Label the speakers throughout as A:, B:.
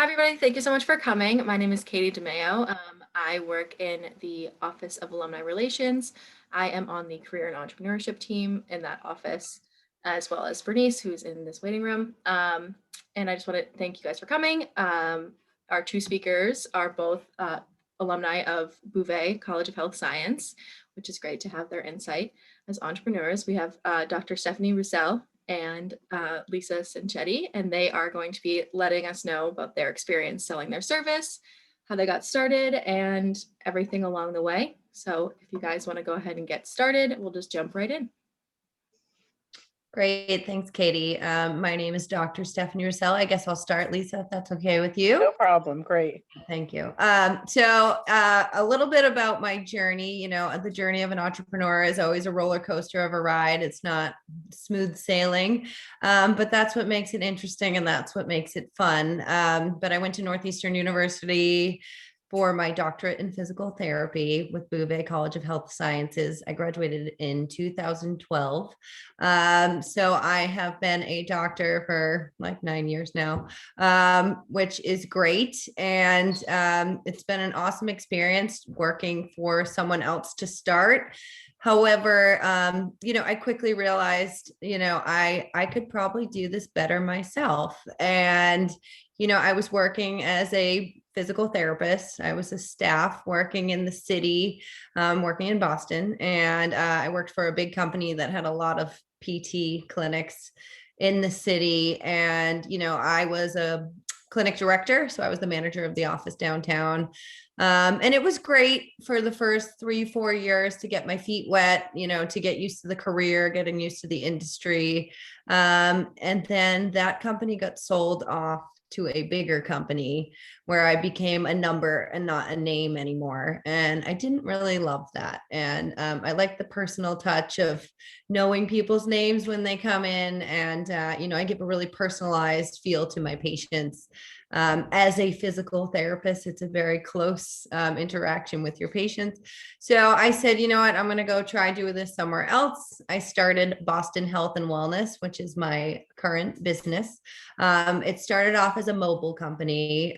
A: Hi, everybody. Thank you so much for coming. My name is Katie DeMeo. I work in the Office of Alumni Relations. I am on the Career and Entrepreneurship team in that office, as well as Bernice, who's in this waiting room. And I just want to thank you guys for coming. Our two speakers are both alumni of Bouvet College of Health Science, which is great to have their insight as entrepreneurs. We have Dr. Stefanie Rousselle and Lisa Sacchetti, and they are going to be letting us know about their experience selling their service, how they got started, and everything along the way. So if you guys want to go ahead and get started, we'll just jump right in.
B: Great. Thanks, Katie. My name is Dr. Stefanie Rousselle. I guess I'll start, Lisa, if that's okay with you.
C: No problem. Great.
B: Thank you. So a little bit about my journey. The journey of an entrepreneur is always a roller coaster of a ride. It's not smooth sailing, but that's what makes it interesting and that's what makes it fun. But I went to Northeastern University for my doctorate in physical therapy with Bouvet College of Health Sciences. I graduated in 2012. So I have been a doctor for like 9 years now, which is great. And it's been an awesome experience working for someone else to start. However, I quickly realized, I could probably do this better myself. And, I was working as a physical therapist. I was a staff working in the city, working in Boston. And I worked for a big company that had a lot of PT clinics in the city. And, I was a clinic director. So I was the manager of the office downtown. And it was great for the first 3-4 years to get my feet wet, to get used to the career, getting used to the industry. And then that company got sold off to a bigger company where I became a number and not a name anymore. And I didn't really love that. And I like the personal touch of knowing people's names when they come in. And, I give a really personalized feel to my patients. As a physical therapist, it's a very close interaction with your patients. So I said, you know what, I'm going to go try doing this somewhere else. I started Boston Health and Wellness, which is my current business. It started off as a mobile company,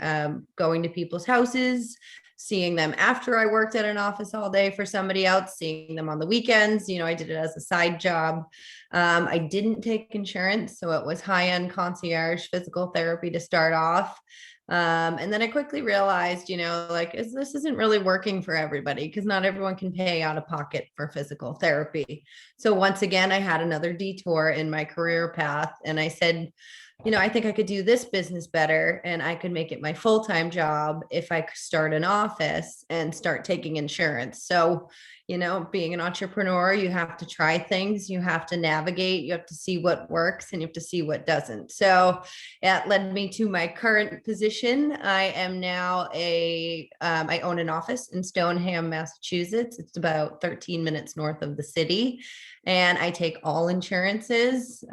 B: going to people's houses, seeing them after I worked at an office all day for somebody else, seeing them on the weekends. I did it as a side job. I didn't take insurance, so it was high-end concierge physical therapy to start off. And then I quickly realized, this isn't really working for everybody because not everyone can pay out of pocket for physical therapy. So once again, I had another detour in my career path and I said, I think I could do this business better and I could make it my full-time job if I could start an office and start taking insurance. So, being an entrepreneur, you have to try things, you have to navigate, you have to see what works and you have to see what doesn't. So it led me to my current position. I am now I own an office in Stoneham, Massachusetts. It's about 13 minutes north of the city and I take all insurances.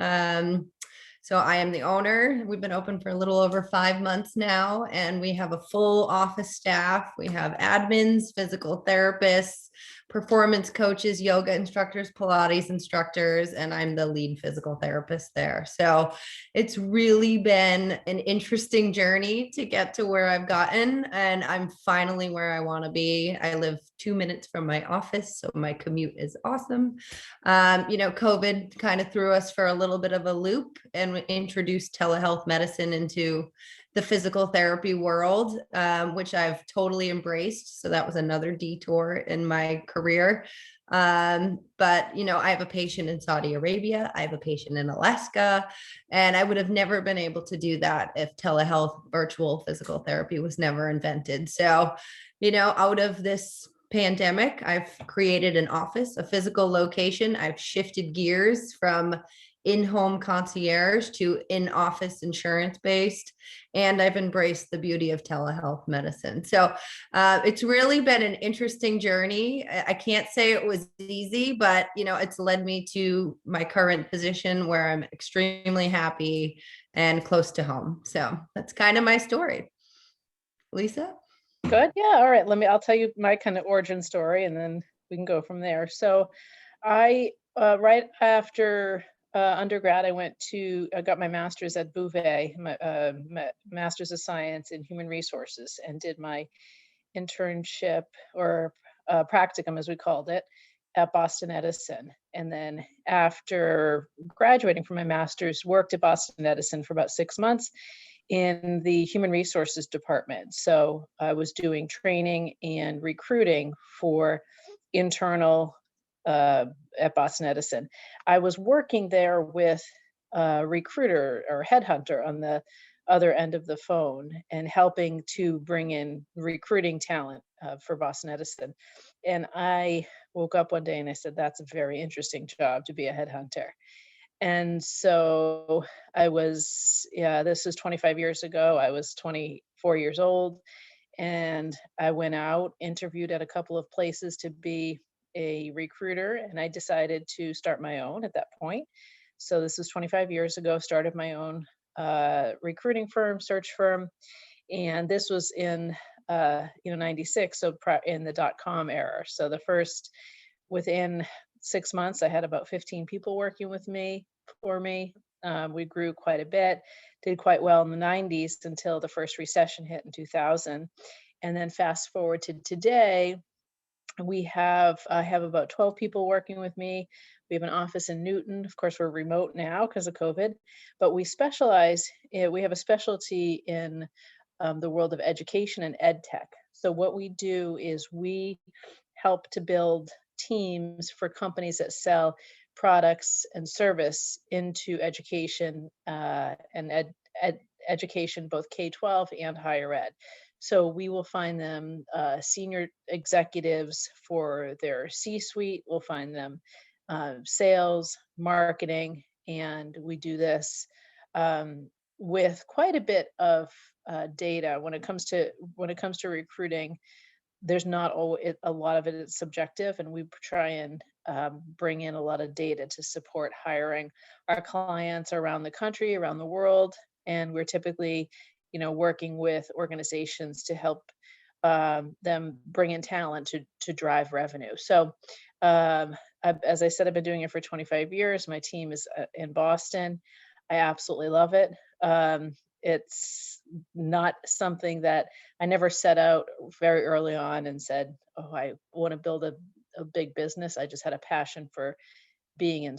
B: So I am the owner. We've been open for a little over 5 months now, and we have a full office staff. We have admins, physical therapists, performance coaches, yoga instructors, Pilates instructors, and I'm the lead physical therapist there. So it's really been an interesting journey to get to where I've gotten, and I'm finally where I want to be. I live 2 minutes from my office, so my commute is awesome. COVID kind of threw us for a little bit of a loop and introduced telehealth medicine into the physical therapy world, which I've totally embraced. So that was another detour in my career. But, I have a patient in Saudi Arabia, I have a patient in Alaska, and I would have never been able to do that if telehealth virtual physical therapy was never invented. So, out of this pandemic, I've created an office, a physical location. I've shifted gears from in-home concierge to in-office insurance-based, and I've embraced the beauty of telehealth medicine. So it's really been an interesting journey. I can't say it was easy, but it's led me to my current position where I'm extremely happy and close to home. So that's kind of my story. Lisa?
C: Good. Yeah. All right. I'll tell you my kind of origin story and then we can go from there. So I, right after undergrad, I got my master's at Bouvet, master's of science in human resources, and did my internship or practicum, as we called it, at Boston Edison. And then after graduating from my master's, worked at Boston Edison for about 6 months in the human resources department. So I was doing training and recruiting for internal at Boston Edison. I was working there with a recruiter or headhunter on the other end of the phone and helping to bring in recruiting talent for Boston Edison. And I woke up one day and I said, that's a very interesting job to be a headhunter. And so this was 25 years ago. I was 24 years old, and I went out, interviewed at a couple of places to be a recruiter, and I decided to start my own at that point. So this was 25 years ago, started my own recruiting firm, search firm. And this was in 96, so in the .com era. So within 6 months, I had about 15 people working with me, for me. We grew quite a bit, did quite well in the 90s until the first recession hit in 2000. And then fast forward to today, I have about 12 people working with me. We have an office in Newton. Of course, we're remote now because of COVID, but we have a specialty in the world of education and ed tech. So what we do is we help to build teams for companies that sell products and service into education and education, both K-12 and higher ed. So we will find them senior executives for their C-suite. We'll find them sales, marketing, and we do this with quite a bit of data. When it comes to recruiting, there's not always a lot of it is subjective, and we try and bring in a lot of data to support hiring. Our clients around the country, around the world, and we're typically working with organizations to help them bring in talent to drive revenue. So as I said, I've been doing it for 25 years. My team is in Boston. I absolutely love it. It's not something that I never set out very early on and said, oh, I want to build a big business. I just had a passion for being in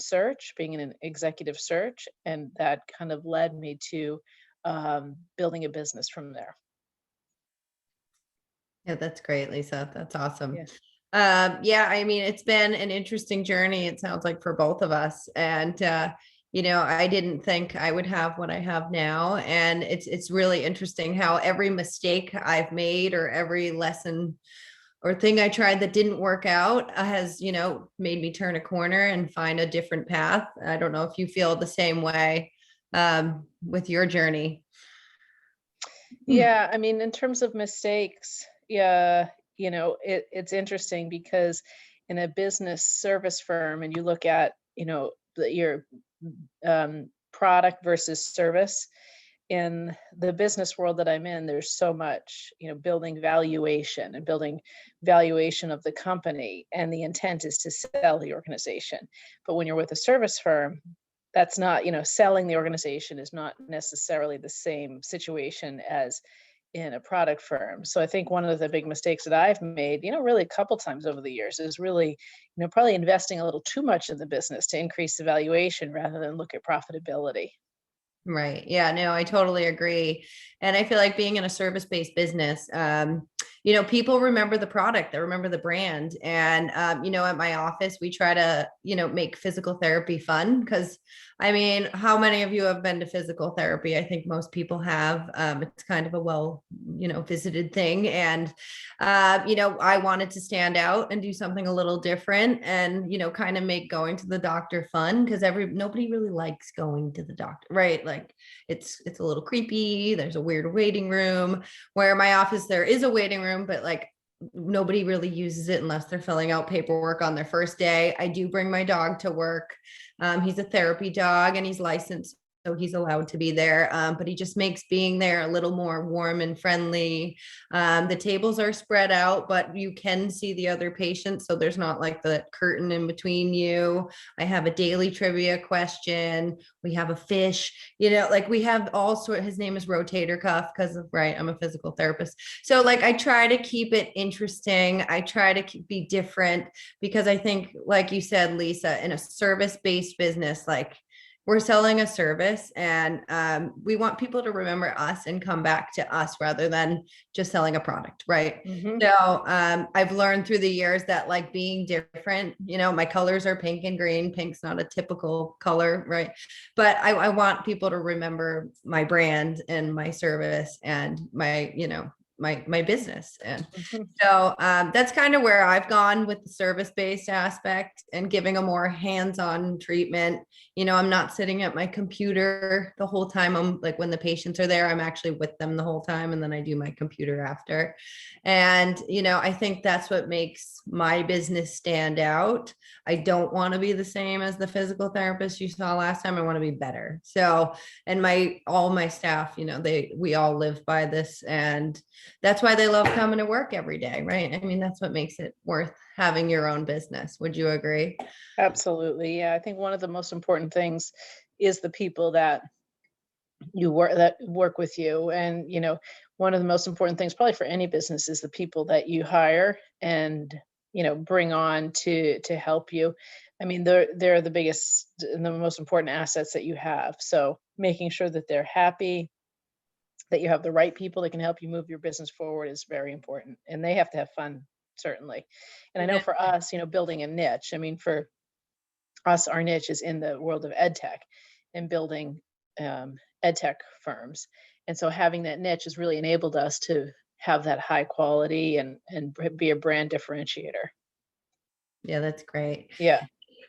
C: an executive search. And that kind of led me to building a business from there.
B: Yeah, that's great, Lisa. That's awesome.
C: Yeah.
B: I mean, it's been an interesting journey, it sounds like, for both of us. And I didn't think I would have what I have now. And it's really interesting how every mistake I've made or every lesson or thing I tried that didn't work out has, made me turn a corner and find a different path. I don't know if you feel the same way with your journey.
C: Yeah, I mean, in terms of mistakes, yeah, it's interesting because in a business service firm, and you look at, your product versus service. In the business world that I'm in, there's so much, building valuation of the company, and the intent is to sell the organization. But when you're with a service firm, that's not, selling the organization is not necessarily the same situation as in a product firm. So I think one of the big mistakes that I've made, really a couple times over the years, is really, probably investing a little too much in the business to increase the valuation rather than look at profitability.
B: Right. Yeah, no, I totally agree. And I feel like being in a service-based business, people remember the product, they remember the brand. And, at my office, we try to, make physical therapy fun because, I mean, how many of you have been to physical therapy? I think most people have. It's kind of a well, visited thing. And, I wanted to stand out and do something a little different and, kind of make going to the doctor fun because nobody really likes going to the doctor, right? Like it's a little creepy. There's a weird waiting room. Where in my office, there is a waiting room, but like nobody really uses it unless they're filling out paperwork on their first day. I do bring my dog to work. He's a therapy dog and he's licensed so he's allowed to be there. But he just makes being there a little more warm and friendly. The tables are spread out, but you can see the other patients, so there's not like the curtain in between you. I have a daily trivia question. We have a fish, like we have all sort. His name is Rotator Cuff because of, right, I'm a physical therapist. So like I try to keep it interesting. I try to be different because I think, like you said, Lisa, in a service-based business, like we're selling a service, and we want people to remember us and come back to us rather than just selling a product, right?
C: Mhm.
B: So I've learned through the years that like being different, my colors are pink and green. Pink's not a typical color, right? But I want people to remember my brand and my service and my, my business. And
C: Mhm.
B: so that's kind of where I've gone with the service-based aspect and giving a more hands-on treatment. I'm not sitting at my computer the whole time. I'm like, when the patients are there, I'm actually with them the whole time, and then I do my computer after. And, I think that's what makes my business stand out. I don't want to be the same as the physical therapist you saw last time. I want to be better. So, and all my staff, we all live by this, and that's why they love coming to work every day, right? I mean, that's what makes it worth having your own business. Would you agree?
C: Absolutely. Yeah. I think one of the most important things is the people that work with you. And, one of the most important things probably for any business is the people that you hire and, bring on to help you. I mean, they're the biggest and the most important assets that you have. So making sure that they're happy, that you have the right people that can help you move your business forward is very important. And they have to have fun, certainly. And I know
B: Yeah.
C: for us, building a niche, I mean, for us, our niche is in the world of ed tech and building ed tech firms. And so having that niche has really enabled us to have that high quality and be a brand differentiator.
B: Yeah, that's great.
C: Yeah.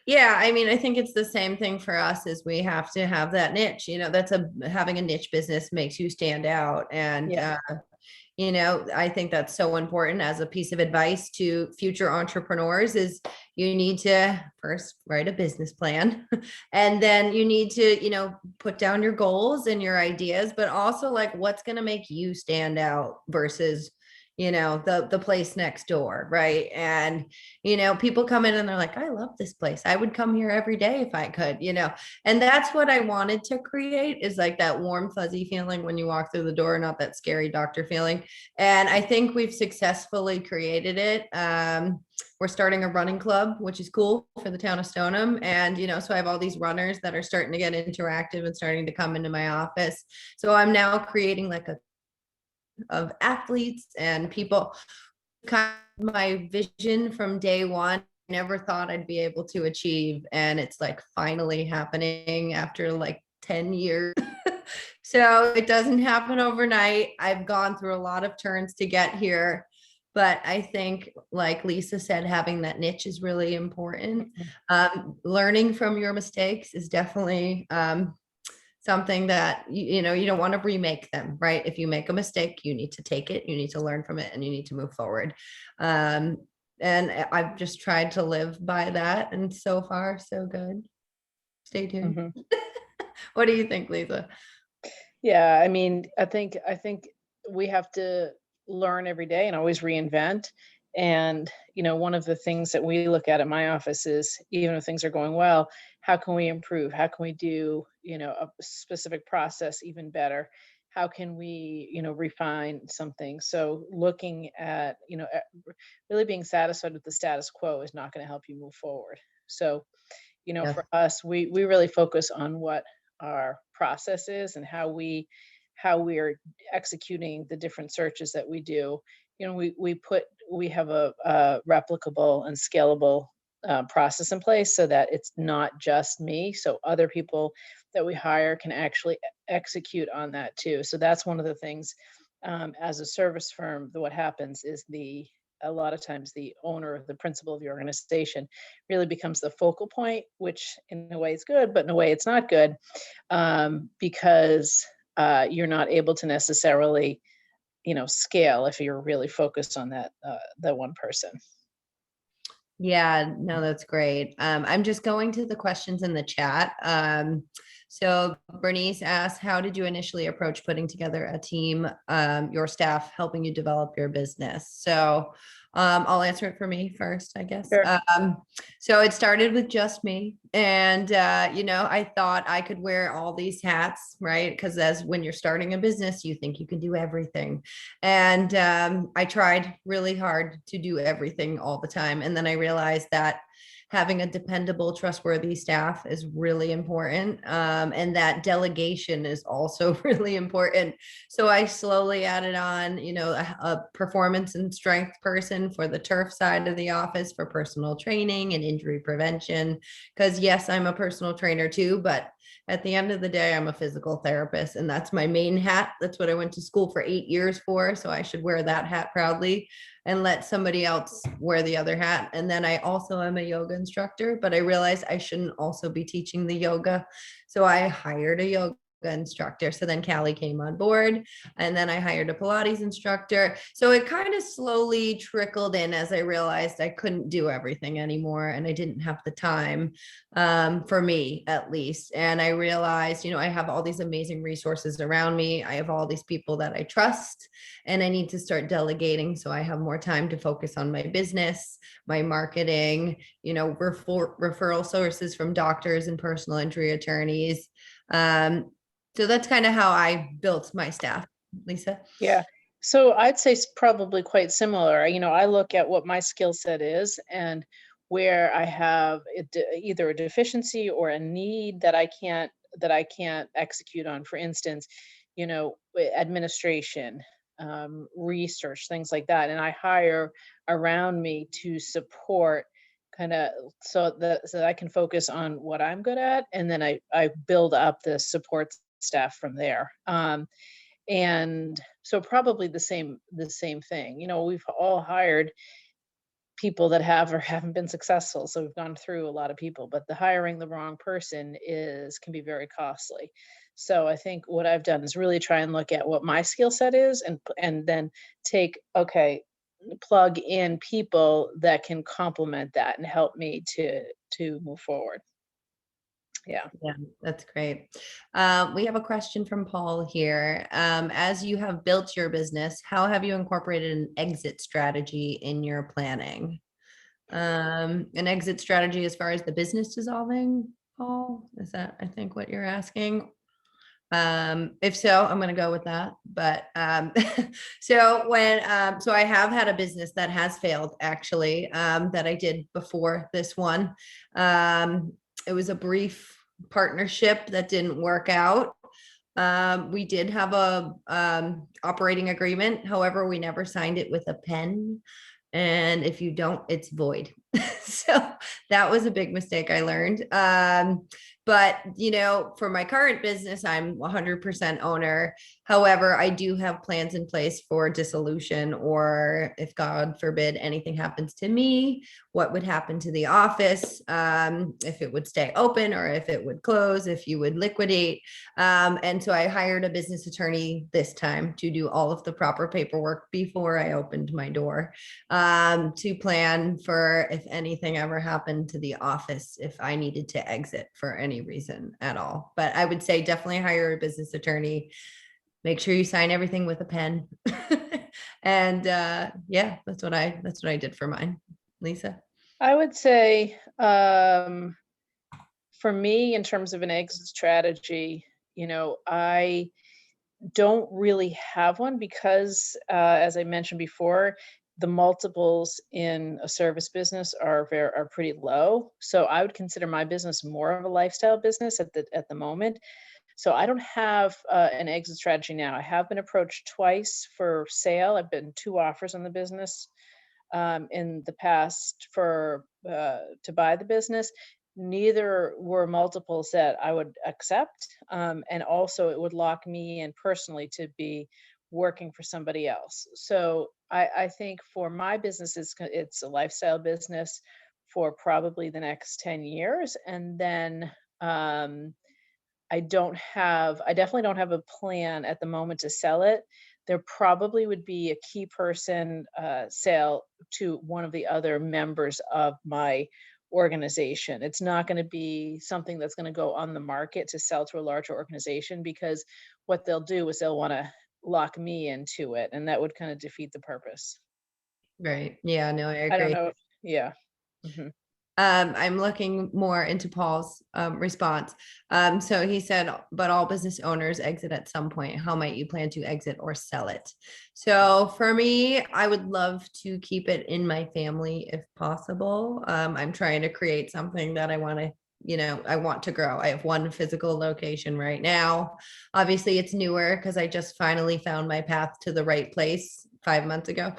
B: Yeah, I mean, I think it's the same thing for us as we have to have that niche. Having a niche business makes you stand out. And
C: Yeah.
B: I think that's so important as a piece of advice to future entrepreneurs is you need to first write a business plan and then you need to, put down your goals and your ideas, but also like what's going to make you stand out versus the place next door, right? And people come in and they're like, I love this place, I would come here every day if I could, and that's what I wanted to create, is like that warm fuzzy feeling when you walk through the door, not that scary doctor feeling. And I think we've successfully created it. We're starting a running club, which is cool for the town of Stoneham. And, so I have all these runners that are starting to get interactive and starting to come into my office. So I'm now creating like of athletes and people, kind of my vision from day one. Never thought I'd be able to achieve, and it's like finally happening after like 10 years. So it doesn't happen overnight. I've gone through a lot of turns to get here, but I think, like Lisa said, having that niche is really important. Learning from your mistakes is definitely something that you don't want to remake them, right? If you make a mistake, you need to take it, you need to learn from it, and you need to move forward. And I've just tried to live by that, and so far so good. Stay tuned.
C: Mhm.
B: What do you think, Lisa?
C: Yeah, I mean, I think we have to learn every day and always reinvent. And, one of the things that we look at my office is, even if things are going well, how can we improve? How can we do, a specific process even better? How can we, refine something? So looking at, really being satisfied with the status quo is not going to help you move forward. So,
B: Yes.
C: for us, we really focus on what our process is and how we are executing the different searches that we do. We have a replicable and scalable process in place so that it's not just me. So other people that we hire can actually execute on that too. So that's one of the things, as a service firm, what happens is a lot of times the owner, the principal of the organization, really becomes the focal point, which in a way is good, but in a way it's not good, because you're not able to necessarily, scale if you're really focused on that one person.
B: Yeah, no, that's great. I'm just going to the questions in the chat. So Bernice asked, how did you initially approach putting together a team, your staff helping you develop your business? So I'll answer it for me first, I guess.
C: Sure.
B: So it started with just me. And, I thought I could wear all these hats, right? Because as when you're starting a business, you think you can do everything. And I tried really hard to do everything all the time. And then I realized that having a dependable, trustworthy staff is really important. And that delegation is also really important. So I slowly added on, a performance and strength person for the turf side of the office for personal training and injury prevention. Because yes, I'm a personal trainer too, but at the end of the day, I'm a physical therapist, and that's my main hat. That's what I went to school for 8 years for. So I should wear that hat proudly and let somebody else wear the other hat. And then I also am a yoga instructor, but I realized I shouldn't also be teaching the yoga. So I hired a yoga instructor. So then Callie came on board, and then I hired a Pilates instructor. So it kind of slowly trickled in as I realized I couldn't do everything anymore and I didn't have the time, for me at least. And I realized, I have all these amazing resources around me. I have all these people that I trust, and I need to start delegating so I have more time to focus on my business, my marketing, referral sources from doctors and personal injury attorneys. So that's kind of how I built my staff. Lisa?
C: Yeah. So I'd say probably quite similar. I look at what my skill set is and where I have either a deficiency or a need that I can't execute on. For instance, administration, research, things like that, and I hire around me to support kind of so that I can focus on what I'm good at, and then I build up the support staff from there. And so probably the same thing. We've all hired people that have or haven't been successful. So we've gone through a lot of people, but the hiring the wrong person can be very costly. So I think what I've done is really try and look at what my skill set is, and then plug in people that can complement that and help me to move forward. Yeah.
B: Yeah, that's great. We have a question from Paul here. As you have built your business, how have you incorporated an exit strategy in your planning? An exit strategy as far as the business dissolving, Paul? Is that, I think, what you're asking? If so, I'm going to go with that. But so I have had a business that has failed actually, that I did before this one. It was a brief partnership that didn't work out. We did have a operating agreement. However, we never signed it with a pen. And if you don't, it's void. So that was a big mistake I learned. But for my current business, I'm 100% owner. However, I do have plans in place for dissolution, or if God forbid anything happens to me, what would happen to the office, if it would stay open or if it would close, if you would liquidate. And so I hired a business attorney this time to do all of the proper paperwork before I opened my door, to plan for if anything ever happened to the office, if I needed to exit for any reason at all. But I would say definitely hire a business attorney. Make sure you sign everything with a pen. And yeah, that's what I did for mine. Lisa?
C: I would say, for me, in terms of an exit strategy, I don't really have one because, as I mentioned before, the multiples in a service business are pretty low. So I would consider my business more of a lifestyle business at the moment. So I don't have an exit strategy now. I have been approached twice for sale. I've been two offers on the business, in the past for to buy the business. Neither were multiples that I would accept, and also it would lock me in personally to be working for somebody else. So I think for my business, it's a lifestyle business for probably the next 10 years, and then I definitely don't have a plan at the moment to sell it. there probably would be a key person sale to one of the other members of my organization. It's not going to be something that's going to go on the market to sell to a larger organization, because what they'll do is they'll want to lock me into it, and that would kind of defeat the purpose.
B: Right. Yeah, no, I
C: I don't
B: agree.
C: know. Yeah. Mhm.
B: I'm looking more into Paul's response. So he said, but all business owners exit at some point. How might you plan to exit or sell it? So for me, I would love to keep it in my family if possible. I'm trying to create something that I want to, I want to grow. I have one physical location right now. Obviously, it's newer because I just finally found my path to the right place 5 months ago.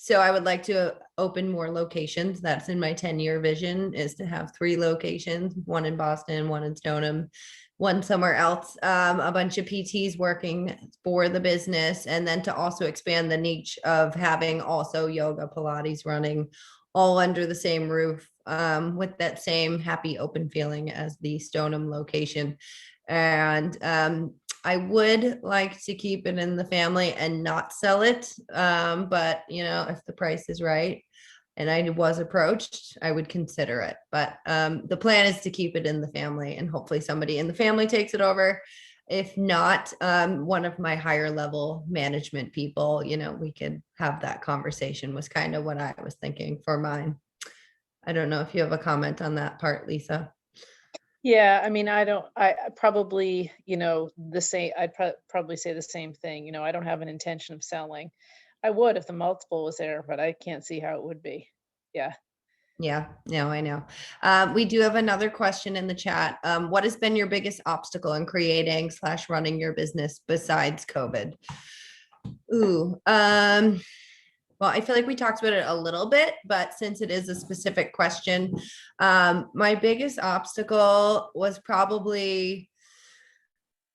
B: So I would like to open more locations. That's in my 10-year vision, is to have 3 locations, one in Boston, one in Stoneham, one somewhere else, a bunch of PTs working for the business, and then to also expand the niche of having also yoga, Pilates, running all under the same roof, with that same happy open feeling as the Stoneham location. And I would like to keep it in the family and not sell it. But if the price is right and I was approached, I would consider it. But the plan is to keep it in the family, and hopefully somebody in the family takes it over. If not, one of my higher level management people, we could have that conversation, was kind of what I was thinking for mine. I don't know if you have a comment on that part, Lisa.
C: Yeah, I mean, I probably, the same, I'd probably say the same thing. I don't have an intention of selling. I would if the multiple was there, but I can't see how it would be. Yeah.
B: Yeah, no, I know. We do have another question in the chat. What has been your biggest obstacle in creating / running your business besides COVID? Ooh, well, I feel like we talked about it a little bit, but since it is a specific question, my biggest obstacle was probably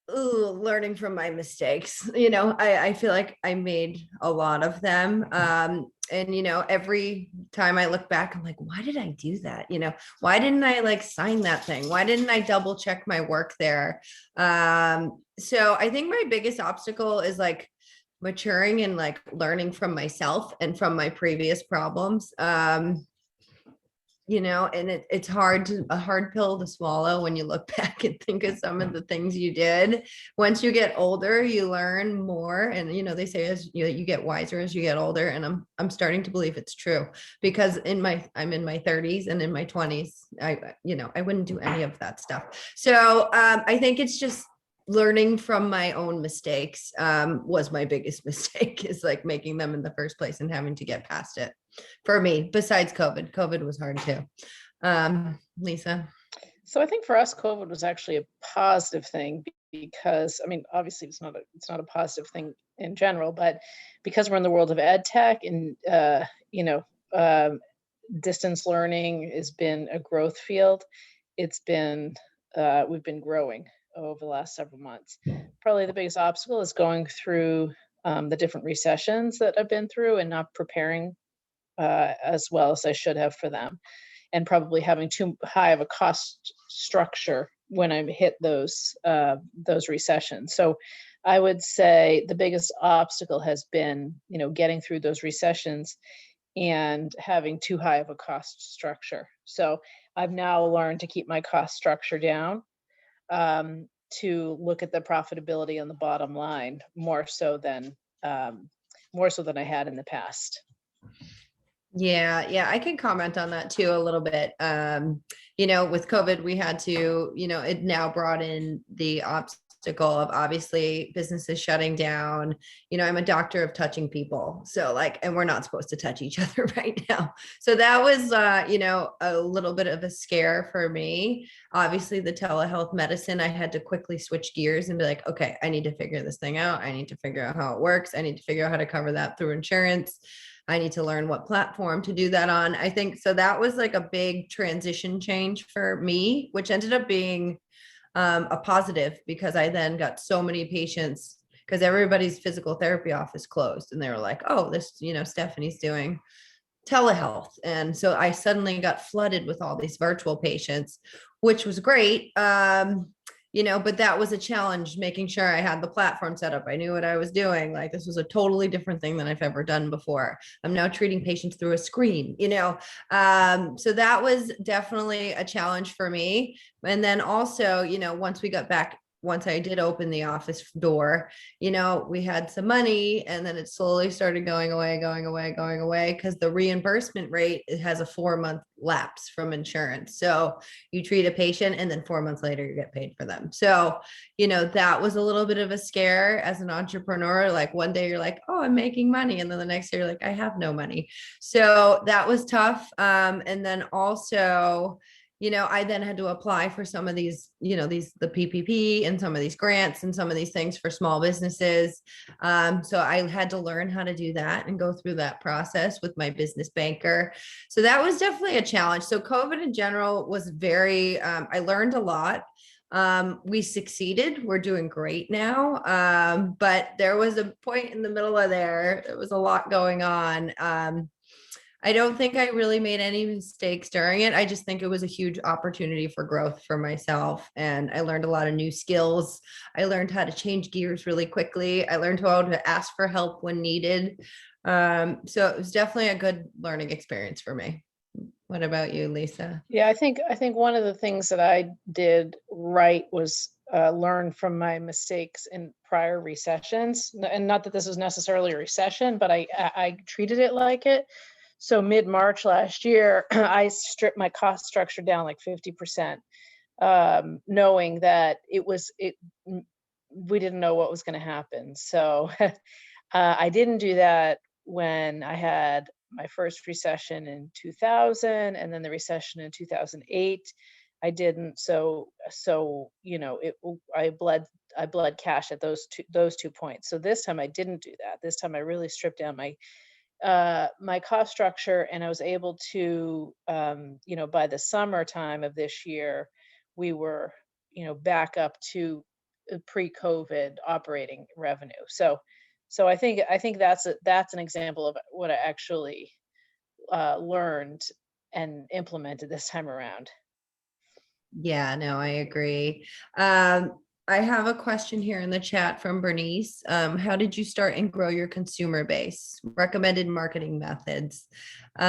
B: learning from my mistakes. I feel like I made a lot of them. And every time I look back, I'm like, why did I do that? Why didn't I like sign that thing? Why didn't I double check my work there? So I think my biggest obstacle is like maturing and like learning from myself and from my previous problems. And it's a hard pill to swallow when you look back and think of some of the things you did. Once you get older, you learn more. And, they say as you get wiser as you get older. And I'm starting to believe it's true, because I'm in my 30s, and in my 20s, I wouldn't do any of that stuff. So I think it's just learning from my own mistakes was my biggest mistake, is like making them in the first place and having to get past it. For me, besides COVID was hard too. Lisa.
C: So I think for us, COVID was actually a positive thing, because I mean, obviously it's not a positive thing in general, but because we're in the world of ed tech, and distance learning has been a growth field. We've been growing over the last several months. Probably the biggest obstacle is going through the different recessions that I've been through, and not preparing as well as I should have for them, and probably having too high of a cost structure when I hit those recessions. So I would say the biggest obstacle has been, getting through those recessions and having too high of a cost structure. So I've now learned to keep my cost structure down, to look at the profitability on the bottom line more so than I had in the past.
B: Yeah, I can comment on that too a little bit. With COVID, we had to, it now brought in the obstacle of obviously businesses shutting down. I'm a doctor of touching people. So and we're not supposed to touch each other right now. So that was, a little bit of a scare for me. Obviously the telehealth medicine, I had to quickly switch gears and be like, okay, I need to figure this thing out. I need to figure out how it works. I need to figure out how to cover that through insurance. I need to learn what platform to do that on. I think so. That was like a big transition change for me, which ended up being a positive, because I then got so many patients, because everybody's physical therapy office closed, and they were like, oh, this, Stephanie's doing telehealth. And so I suddenly got flooded with all these virtual patients, which was great. but that was a challenge, making sure I had the platform set up. I knew what I was doing. Like, this was a totally different thing than I've ever done before. I'm now treating patients through a screen, so that was definitely a challenge for me. And then also, once I did open the office door, we had some money, and then it slowly started going away, because the reimbursement rate, it has a 4-month lapse from insurance. So you treat a patient and then 4 months later you get paid for them. So, that was a little bit of a scare as an entrepreneur. Like, one day you're like, oh, I'm making money. And then the next day you're like, I have no money. So that was tough. And then also, I then had to apply for some of these, the PPP and some of these grants and some of these things for small businesses. So I had to learn how to do that and go through that process with my business banker. So that was definitely a challenge. So COVID in general was I learned a lot. We succeeded. We're doing great now. But there was a point in the middle of there was a lot going on. I don't think I really made any mistakes during it. I just think it was a huge opportunity for growth for myself. And I learned a lot of new skills. I learned how to change gears really quickly. I learned how to ask for help when needed. So it was definitely a good learning experience for me. What about you, Lisa?
C: Yeah, I think one of the things that I did right was learn from my mistakes in prior recessions. And not that this was necessarily a recession, but I treated it like it. So mid-March last year, I stripped my cost structure down like 50%, knowing that we didn't know what was going to happen. So I didn't do that when I had my first recession in 2000 and then the recession in 2008. I didn't. I bled cash at those two points. So this time I didn't do that. This time I really stripped down my cost structure, and I was able to, by the summertime of this year, we were, back up to pre-COVID operating revenue. So I think that's an example of what I actually learned and implemented this time around.
B: Yeah, no, I agree. I have a question here in the chat from Bernice. How did you start and grow your consumer base? Recommended marketing methods. So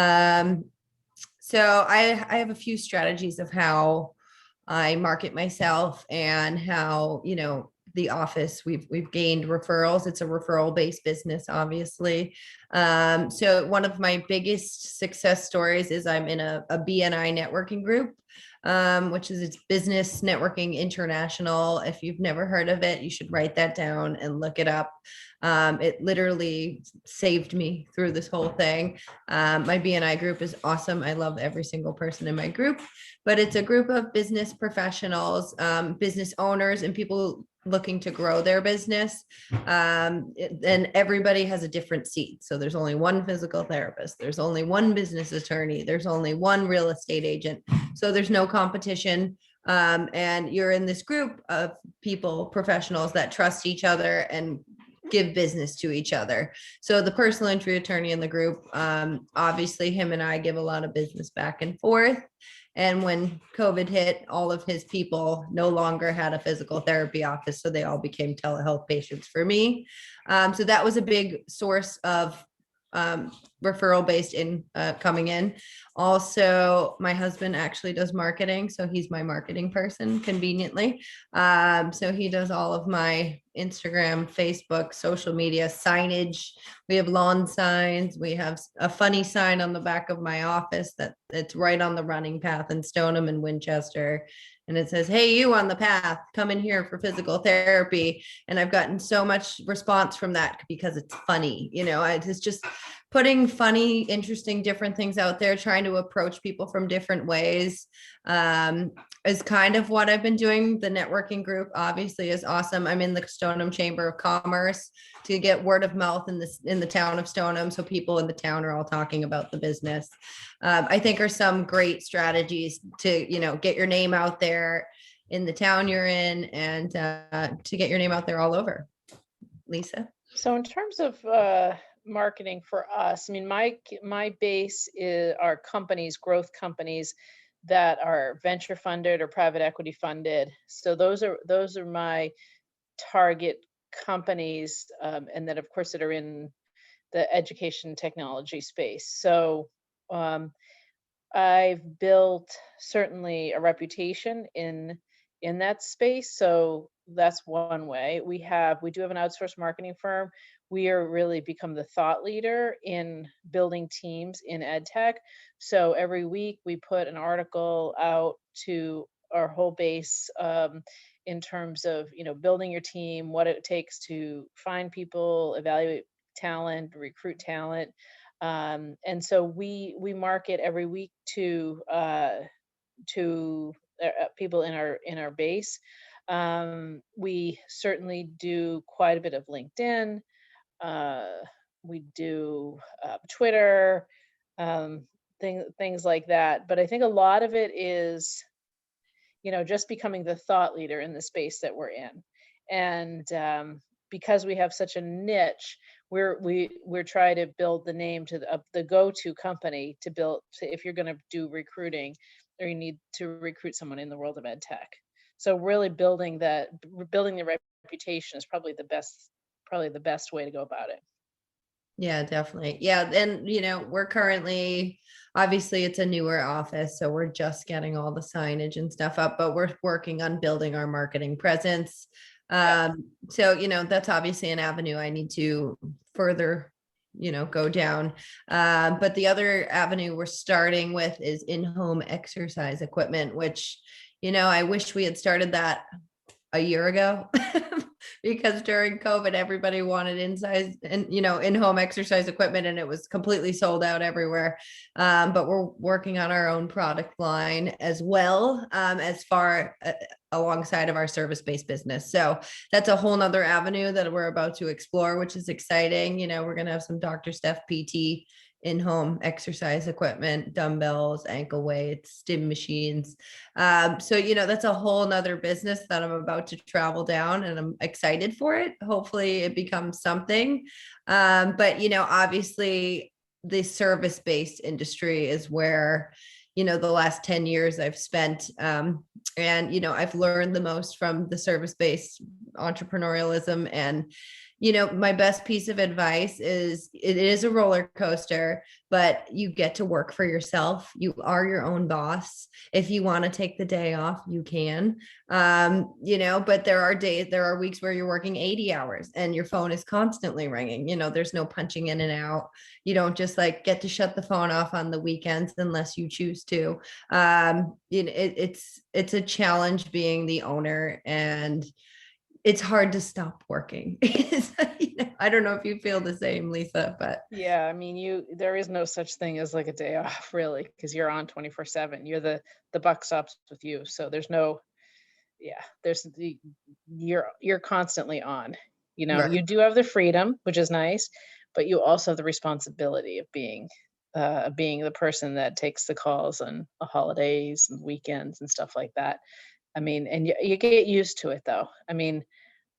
B: I have a few strategies of how I market myself and how, the office, we've gained referrals. It's a referral based business, obviously. So one of my biggest success stories is I'm in a BNI networking group, which is it's Business Networking International. If you've never heard of it, you should write that down and look it up. It literally saved me through this whole thing. My BNI group is awesome. I love every single person in my group, but it's a group of business professionals, business owners, and people looking to grow their business. And everybody has a different seat. So there's only one physical therapist. There's only one business attorney. There's only one real estate agent. So there's no competition. And you're in this group of people, professionals that trust each other and give business to each other. So the personal injury attorney in the group, obviously him and I give a lot of business back and forth. And when COVID hit, all of his people no longer had a physical therapy office. So they all became telehealth patients for me. So that was a big source of referral based in coming in. Also, my husband actually does marketing. So he's my marketing person conveniently. So he does all of my Instagram, Facebook, social media, signage. We have lawn signs. We have a funny sign on the back of my office that's right on the running path in Stoneham and Winchester. And it says, hey, you on the path, come in here for physical therapy. And I've gotten so much response from that because it's funny. It's just putting funny, interesting, different things out there, trying to approach people from different ways is kind of what I've been doing. The networking group obviously is awesome. I'm in the Stoneham Chamber of Commerce to get word of mouth in the town of Stoneham. So people in the town are all talking about the business. I think are some great strategies to, get your name out there in the town you're in and to get your name out there all over. Lisa?
C: So in terms of marketing for us, I mean, my base are companies, growth companies that are venture funded or private equity funded. So those are my target companies, and then of course that are in the education technology space. So um, I've built certainly a reputation in that space. So that's one way. We do have an outsourced marketing firm. We are really become the thought leader in building teams in ed tech. So every week we put an article out to our whole base, in terms of, building your team, what it takes to find people, evaluate talent, recruit talent. And so we market every week to people in our base. We certainly do quite a bit of LinkedIn. Uh, we do Twitter, things like that. But I think a lot of it is, just becoming the thought leader in the space that we're in. And because we have such a niche, we're trying to build the name to the go-to company to build if you're going to do recruiting or you need to recruit someone in the world of ed tech. So really building the reputation is probably the best way to go about it.
B: Yeah, definitely. Yeah. And, we're currently, obviously it's a newer office, so we're just getting all the signage and stuff up, but we're working on building our marketing presence.
C: Yeah.
B: So, that's obviously an avenue I need to further, go down. But the other avenue we're starting with is in-home exercise equipment, which, I wish we had started that a year ago because during COVID, everybody wanted inside and, in-home exercise equipment, and it was completely sold out everywhere. But we're working on our own product line as well, as far alongside of our service-based business. So that's a whole nother avenue that we're about to explore, which is exciting. We're going to have some Dr. Steph PT in-home exercise equipment, dumbbells, ankle weights, stim machines. So, that's a whole nother business that I'm about to travel down, and I'm excited for it. Hopefully it becomes something. But, obviously the service-based industry is where, the last 10 years I've spent. And, I've learned the most from the service-based entrepreneurialism. And, my best piece of advice is it is a roller coaster, but you get to work for yourself. You are your own boss. If you want to take the day off, you can. But there are weeks where you're working 80 hours and your phone is constantly ringing. There's no punching in and out. You don't just get to shut the phone off on the weekends unless you choose to. It's a challenge being the owner, and it's hard to stop working. I don't know if you feel the same, Lisa, but
C: Yeah, I mean, there is no such thing as like a day off, really, because you're on 24/7. The buck stops with you. So you're constantly on.
B: right.
C: You do have the freedom, which is nice, but you also have the responsibility of being the person that takes the calls on the holidays and weekends and stuff like that. I mean, and you get used to it, though. I mean,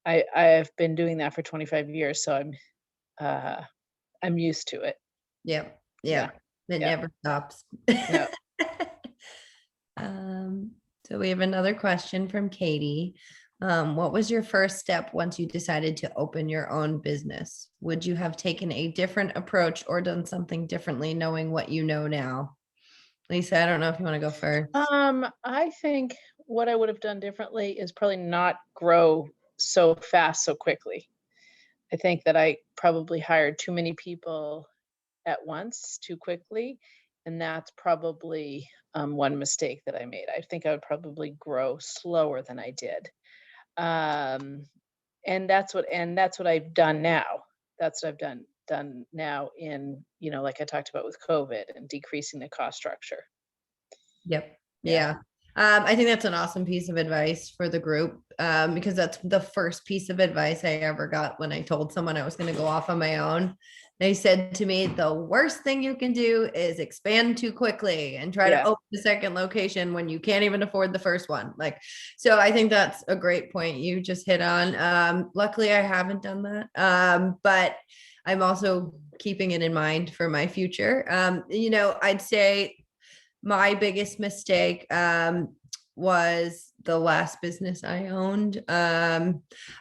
C: I've been doing that for 25 years, so uh, I'm used to it.
B: Yeah.
C: Yeah.
B: Yeah. It
C: Yeah.
B: never stops.
C: No.
B: Um, so we have another question from Katie. What was your first step once you decided to open your own business? Would you have taken a different approach or done something differently knowing what you know now? Lisa, I don't know if you want to go first.
C: I think what I would have done differently is probably not grow so fast so quickly. I think that I probably hired too many people at once too quickly, and that's probably one mistake that I made. I think I would probably grow slower than I did. Um, and that's what I've done now. That's what I've done now in, like I talked about with COVID and decreasing the cost structure.
B: Yep.
C: Yeah.
B: Yeah. I think that's an awesome piece of advice for the group, because that's the first piece of advice I ever got when I told someone I was going to go off on my own. They said to me, the worst thing you can do is expand too quickly and try to
C: Yeah.
B: open the second location when you can't even afford the first one. So I think that's a great point you just hit on. Luckily, I haven't done that. But I'm also keeping it in mind for my future. I'd say my biggest mistake was the last business I owned. I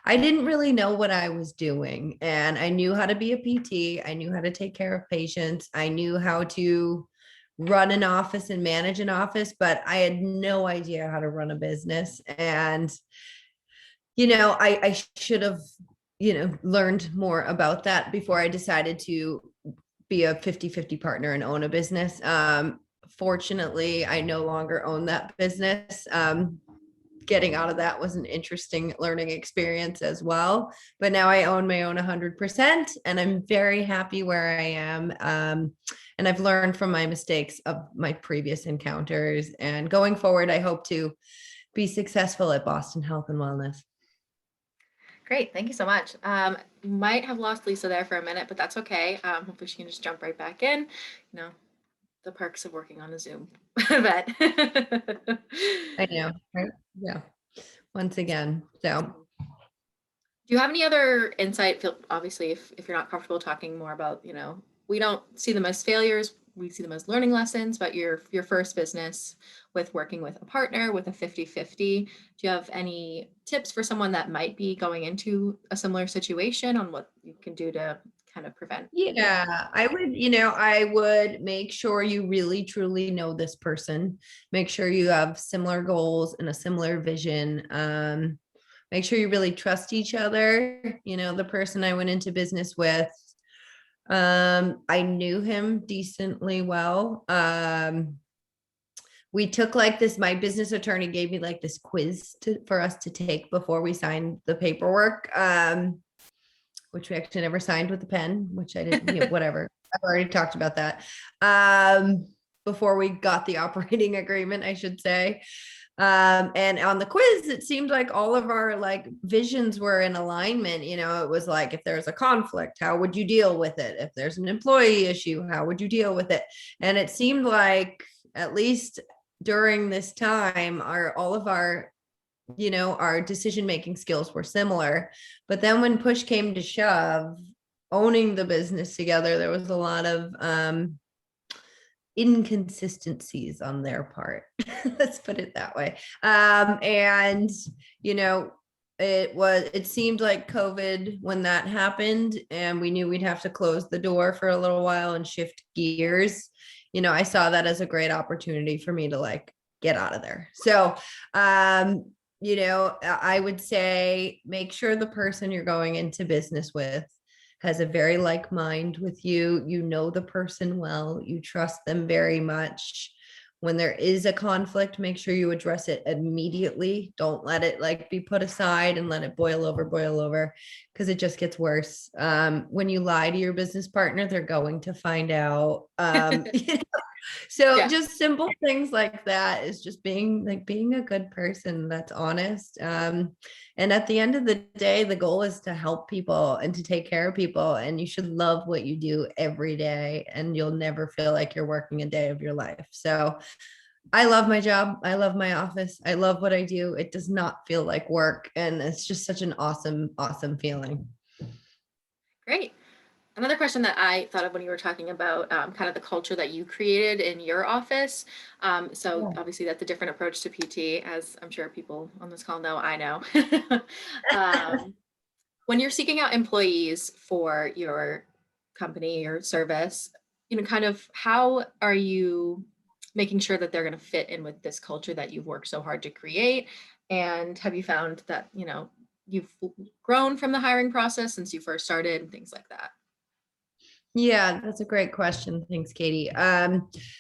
B: didn't really know what I was doing, and I knew how to be a PT. I knew how to take care of patients. I knew how to run an office and manage an office, but I had no idea how to run a business. And, I should have, learned more about that before I decided to be a 50-50 partner and own a business. Fortunately, I no longer own that business. Getting out of that was an interesting learning experience as well. But now I own my own 100%, and I'm very happy where I am. And I've learned from my mistakes of my previous encounters. And going forward, I hope to be successful at Boston Health and Wellness.
A: Great, thank you so much. Might have lost Lisa there for a minute, but that's okay. Hopefully she can just jump right back in. The perks of working on a Zoom event.
B: I know, right? Yeah. Once again, so.
A: Do you have any other insight? Obviously, if you're not comfortable talking more about, we don't see them as failures, we see them as learning lessons, but your first business with working with a partner with a 50-50, do you have any tips for someone that might be going into a similar situation on what you can do to kind of prevent?
B: Yeah, I would make sure you really truly know this person. Make sure you have similar goals and a similar vision. Make sure you really trust each other. The person I went into business with, I knew him decently well. We took my business attorney gave me this quiz for us to take before we signed the paperwork. Which we actually never signed with a pen, which I didn't, whatever. I've already talked about that. Before we got the operating agreement, I should say. And on the quiz, it seemed like all of our visions were in alignment. It was if there's a conflict, how would you deal with it? If there's an employee issue, how would you deal with it? And it seemed like, at least during this time, all of our decision-making skills were similar. But then when push came to shove, owning the business together, there was a lot of inconsistencies on their part. Let's put it that way. And it seemed like COVID when that happened, and we knew we'd have to close the door for a little while and shift gears. I saw that as a great opportunity for me to get out of there. So I would say make sure the person you're going into business with has a very like mind with you. The person well, you trust them very much. When there is a conflict, make sure you address it immediately. Don't let it be put aside and let it boil over, because it just gets worse. When you lie to your business partner, they're going to find out. So yeah. Just simple things like that is just being a good person that's honest. And at the end of the day, the goal is to help people and to take care of people. And you should love what you do every day, and you'll never feel like you're working a day of your life. So I love my job. I love my office. I love what I do. It does not feel like work. And it's just such an awesome, awesome feeling.
A: Great. Another question that I thought of when you were talking about kind of the culture that you created in your office. So obviously that's a different approach to PT, as I'm sure people on this call know, I know. When you're seeking out employees for your company or service, kind of how are you making sure that they're going to fit in with this culture that you've worked so hard to create? And have you found that, you've grown from the hiring process since you first started and things like that?
B: Yeah, that's a great question. Thanks, Katie.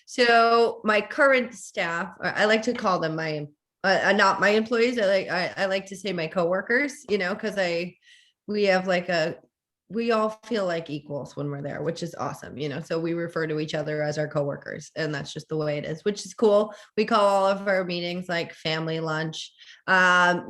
B: So my current staff, I like to call them my, not my employees. I like to say my coworkers, because we all feel like equals when we're there, which is awesome. So we refer to each other as our coworkers, and that's just the way it is, which is cool. We call all of our meetings family lunch, and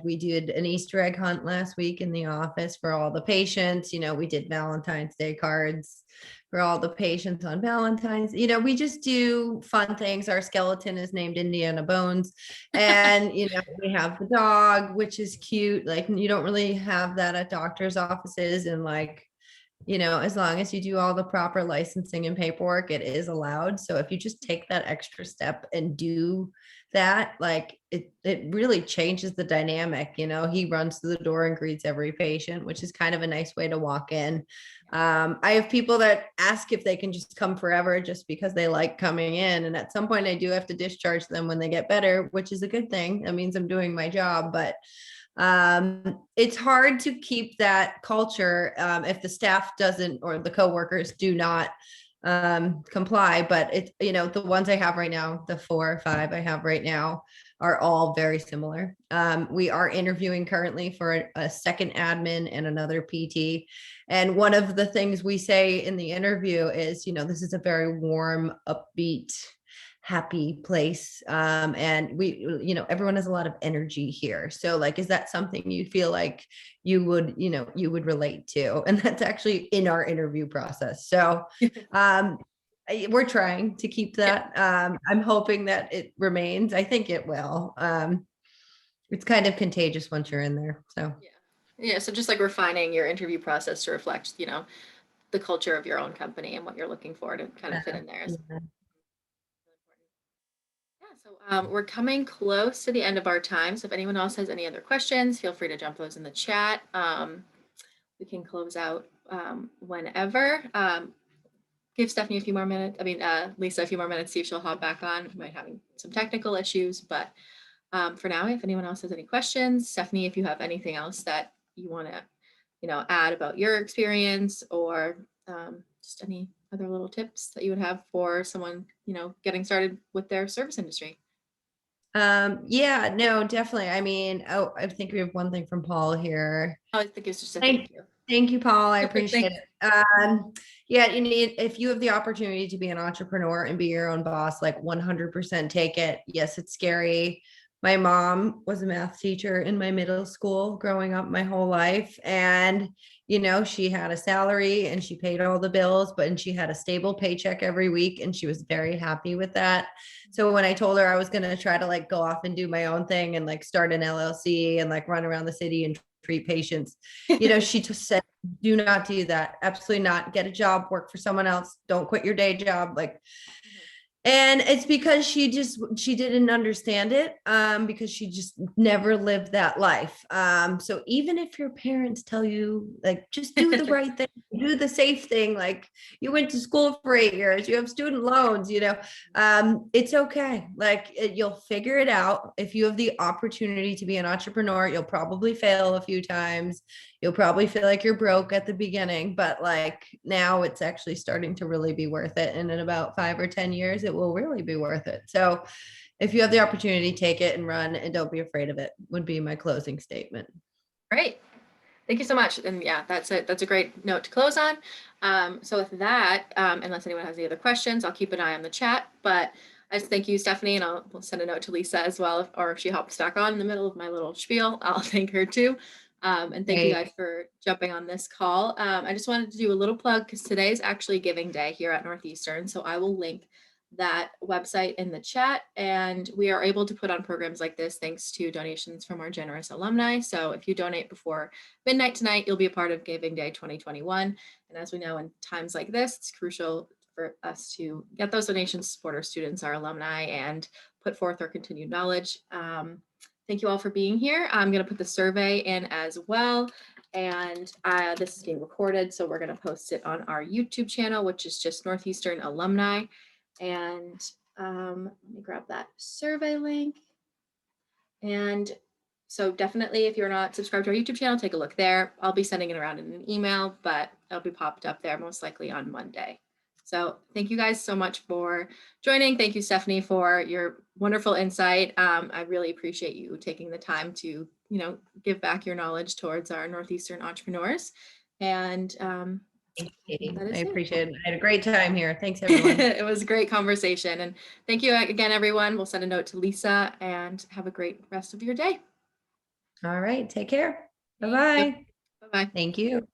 B: we did an Easter egg hunt last week in the office for all the patients. We did Valentine's Day cards for all the patients on Valentine's. We just do fun things. Our skeleton is named Indiana Bones. And, we have the dog, which is cute. You don't really have that at doctor's offices and as long as you do all the proper licensing and paperwork, it is allowed. So if you just take that extra step and do that, like it really changes the dynamic. He runs to the door and greets every patient, which is kind of a nice way to walk in. I have people that ask if they can just come forever just because they like coming in. And at some point I do have to discharge them when they get better, which is a good thing. That means I'm doing my job, but it's hard to keep that culture if the staff doesn't, or the coworkers do not comply. But the ones I have right now, the 4 or 5 I have right now, are all very similar. We are interviewing currently for a second admin and another PT, and one of the things we say in the interview is, this is a very warm, upbeat, happy place. And everyone has a lot of energy here. So like, is that something you feel like you would relate to? And that's actually in our interview process. So we're trying to keep that. I'm hoping that it remains. I think it will. It's kind of contagious once you're in there. So
A: yeah. So just like refining your interview process to reflect, the culture of your own company and what you're looking for to kind of fit in there.
B: yeah.
A: Yeah, so we're coming close to the end of our time. So if anyone else has any other questions, feel free to jump those in the chat. We can close out whenever. Give Stephanie a few more minutes. I mean, Lisa, a few more minutes, see if she'll hop back on. We might having some technical issues, but for now, if anyone else has any questions, Stephanie, if you have anything else that you want to, add about your experience, or just any other little tips that you would have for someone, getting started with their service industry.
B: Yeah, no, definitely. I mean, I think we have one thing from Paul here.
A: Oh, I think it's just a thank you.
B: Thank you, Paul. I
A: Okay,
B: appreciate it. Yeah, if you have the opportunity to be an entrepreneur and be your own boss, like 100% take it. Yes, it's scary. My mom was a math teacher in my middle school growing up my whole life. And, she had a salary and she paid all the bills, and she had a stable paycheck every week. And she was very happy with that. So when I told her I was going to try to like go off and do my own thing and like start an LLC and like run around the city and treat patients, she just said, do not do that. Absolutely not. Get a job, work for someone else. Don't quit your day job. Like, and it's because she didn't understand it, because she just never lived that life. So even if your parents tell you like, just do the right thing, do the safe thing, like you went to school for 8 years, you have student loans, it's okay. Like you'll figure it out. If you have the opportunity to be an entrepreneur, you'll probably fail a few times. You'll probably feel like you're broke at the beginning, but like now it's actually starting to really be worth it. And in about 5 or 10 years, it will really be worth it. So if you have the opportunity, take it and run, and don't be afraid of it, would be my closing statement.
A: Great. Thank you so much. And yeah, that's it. That's a great note to close on. So with that, unless anyone has any other questions, I'll keep an eye on the chat, but I just thank you, Stephanie, and we'll send a note to Lisa as well, or if she hops back on in the middle of my little spiel, I'll thank her too. And thank you guys for jumping on this call. I just wanted to do a little plug because today is actually Giving Day here at Northeastern. So I will link that website in the chat, and we are able to put on programs like this thanks to donations from our generous alumni. So if you donate before midnight tonight, you'll be a part of Giving Day 2021. And as we know, in times like this, it's crucial for us to get those donations, support our students, our alumni, and put forth our continued knowledge. Thank you all for being here. I'm going to put the survey in as well. And this is being recorded, so we're going to post it on our YouTube channel, which is just Northeastern Alumni. And let me grab that survey link. And so definitely, if you're not subscribed to our YouTube channel, take a look there. I'll be sending it around in an email, but it'll be popped up there most likely on Monday. So thank you guys so much for joining. Thank you, Stephanie, for your wonderful insight. I really appreciate you taking the time to, give back your knowledge towards our Northeastern entrepreneurs. And
B: Thanks, Katie. I appreciate it. I had a great time here. Thanks, everyone.
A: It was a great conversation. And thank you again, everyone. We'll send a note to Lisa, and have a great rest of your day.
B: All right. Take care. Bye-bye.
A: Bye-bye.
B: Thank you.